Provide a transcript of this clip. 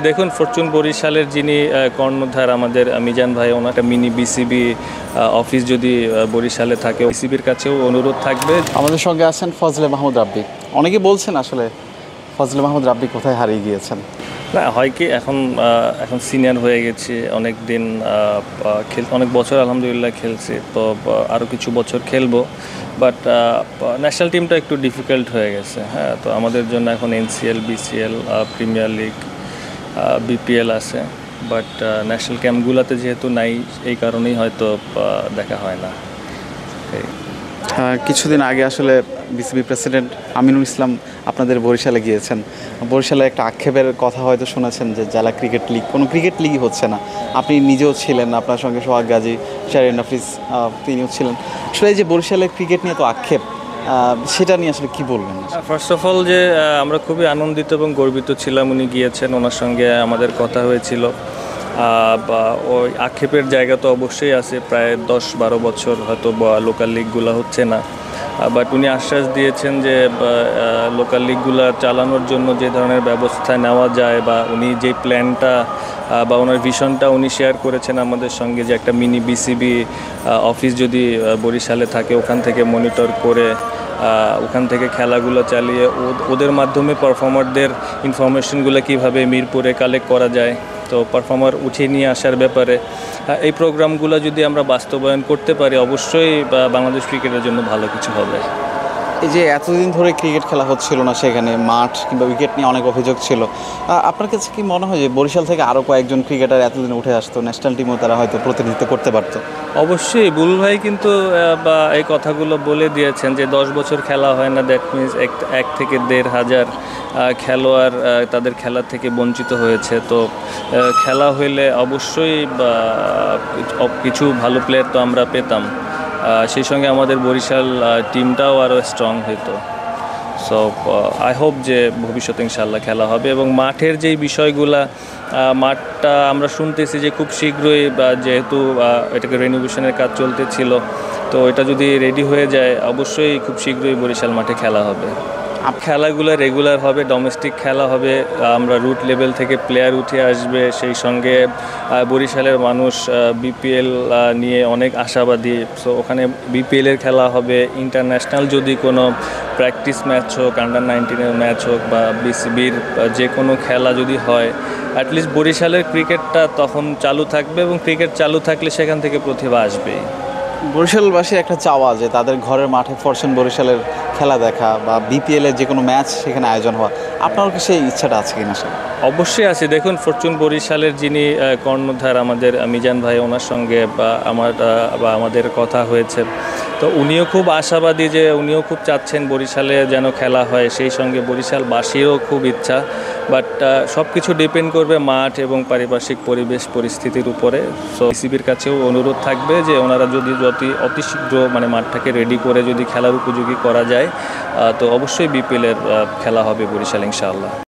দেখুন ফরচুন বরিশালের যিনি কর্ণধার আমাদের মিজান ভাই, ওনার একটা মিনি বিসিবি অফিস যদি বরিশালে থাকে, বিসিবির কাছেও অনুরোধ থাকবে। আমাদের সঙ্গে আছেন ফজলে মাহমুদ রাব্বি। অনেকে বলছেন আসলে ফজলে মাহমুদ রাব্বি কোথায় হারিয়ে গিয়েছেন। না হয় কি, এখন সিনিয়র হয়ে গেছি, অনেক দিন অনেক বছর আলহামদুলিল্লাহ খেলছি, তো আরও কিছু বছর খেলবো। বাট ন্যাশনাল টিমটা একটু ডিফিকাল্ট হয়ে গেছে। হ্যাঁ, তো আমাদের জন্য এখন NCL, BCL, premier league, BPL আছে। বাট ন্যাশনাল ক্যাম্পগুলোতে যেহেতু নাই, এই কারণেই হয়তো দেখা হয় না। কিছুদিন আগে আসলে বিসিবি প্রেসিডেন্ট আমিনুল ইসলাম আপনাদের বরিশালে গিয়েছেন। বরিশালে একটা আক্ষেপের কথা হয়তো শুনেছেন যে জেলা ক্রিকেট লিগ, কোনো ক্রিকেট লিগই হচ্ছে না। আপনি নিজেও ছিলেন, আপনার সঙ্গে সোহাগ গাজী, শাহরিয়ার নাফিস তিনিও ছিলেন। আসলে এই যে বরিশালের ক্রিকেট নিয়ে তো আক্ষেপ, সেটা নিয়ে আসলে কী বলবেন? ফার্স্ট অফ অল যে আমরা খুবই আনন্দিত এবং গর্বিত ছিলাম উনি গিয়েছেন, ওনার সঙ্গে আমাদের কথা হয়েছিল। বা ওই আক্ষেপের জায়গা তো অবশ্যই আছে, প্রায় 10-12 বছর হয়তো লোকাল লিগগুলো হচ্ছে না। বাট উনি আশ্বাস দিয়েছেন যে লোকাল লিগগুলো চালানোর জন্য যে ধরনের ব্যবস্থা নেওয়া যায়, বা উনি যে প্ল্যানটা বা ওনার ভিশনটা উনি শেয়ার করেছেন আমাদের সঙ্গে, যে একটা মিনি বিসিবি অফিস যদি বরিশালে থাকে, ওখান থেকে মনিটর করে ওখান থেকে খেলাগুলো চালিয়ে ওদের মাধ্যমে পারফর্মারদের ইনফরমেশনগুলো কীভাবে মিরপুরে কালেক্ট করা যায়, তো পারফর্মার উঠিয়ে নিয়ে আসার ব্যাপারে এই প্রোগ্রামগুলো যদি আমরা বাস্তবায়ন করতে পারি, অবশ্যই বাংলাদেশ ক্রিকেটের জন্য ভালো কিছু হবে। এই যে এতদিন ধরে ক্রিকেট খেলা হচ্ছিল না, সেখানে মাঠ কিংবা উইকেট নিয়ে অনেক অভিযোগ ছিল। আপনার কাছে কি মনে হয় যে বরিশাল থেকে আরও কয়েকজন ক্রিকেটার এতদিন উঠে আসতো, ন্যাশনাল টিমও তারা হয়তো প্রতিনিধিত্ব করতে পারতো? অবশ্যই বুলু ভাই কিন্তু এই কথাগুলো বলে দিয়েছেন যে 10 বছর খেলা হয় না, দ্যাট মিনস 1 থেকে 1,500 খেলোয়াড় তাদের খেলা থেকে বঞ্চিত হয়েছে। তো খেলা হইলে অবশ্যই কিছু ভালো প্লেয়ার তো আমরা পেতাম, সেই সঙ্গে আমাদের বরিশাল টিমটাও আরও স্ট্রং হতো। সো আই হোপ যে ভবিষ্যতে ইনশাল্লাহ খেলা হবে। এবং মাঠের যেই বিষয়গুলা, মাঠটা আমরা শুনতেছি যে খুব শীঘ্রই, যেহেতু এটাকে রেনোভেশনের কাজ চলতেছিল, তো এটা যদি রেডি হয়ে যায়, অবশ্যই খুব শীঘ্রই বরিশাল মাঠে খেলা হবে। খেলাগুলো রেগুলার হবে, ডোমেস্টিক খেলা হবে, আমরা রুট লেভেল থেকে প্লেয়ার উঠে আসবে। সেই সঙ্গে বরিশালের মানুষ বিপিএল নিয়ে অনেক আশাবাদী। সো ওখানে বিপিএলের খেলা হবে, ইন্টারন্যাশনাল যদি কোনো প্র্যাকটিস ম্যাচ হোক, আন্ডার-19 ম্যাচ হোক, বা বিসিবির যে কোনো খেলা যদি হয়, অ্যাটলিস্ট বরিশালের ক্রিকেটটা তখন চালু থাকবে, এবং ক্রিকেট চালু থাকলে সেখান থেকে প্রতিভা আসবেই। বরিশালবাসীর একটা চাওয়া যে তাদের ঘরের মাঠে ফরচুন বরিশালের খেলা দেখা, বা বিপিএলের যে কোনো ম্যাচ সেখানে আয়োজন হওয়া, আপনার কি সেই ইচ্ছাটা আছে কিনা? অবশ্যই আছে। দেখুন ফরচুন বরিশালের যিনি কর্ণধার আমাদের মিজান ভাই, ওনার সঙ্গে আমাদের কথা হয়েছে। তো উনিও খুব আশাবাদী, যে উনিও খুব চাচ্ছেন বরিশালে যেন খেলা হয়, সেই সঙ্গে বরিশালবাসীরও খুব ইচ্ছা। বাট সব কিছু ডিপেন্ড করবে মাঠ এবং পারিপার্শ্বিক পরিবেশ পরিস্থিতির উপরে। সো বিসিবির কাছেও অনুরোধ থাকবে যে ওনারা যদি অতি শীঘ্র মাঠটাকে রেডি করে যদি খেলার উপযোগী করা যায়, তো অবশ্যই বিপিএলের খেলা হবে বরিশাল ইনশাআল্লাহ।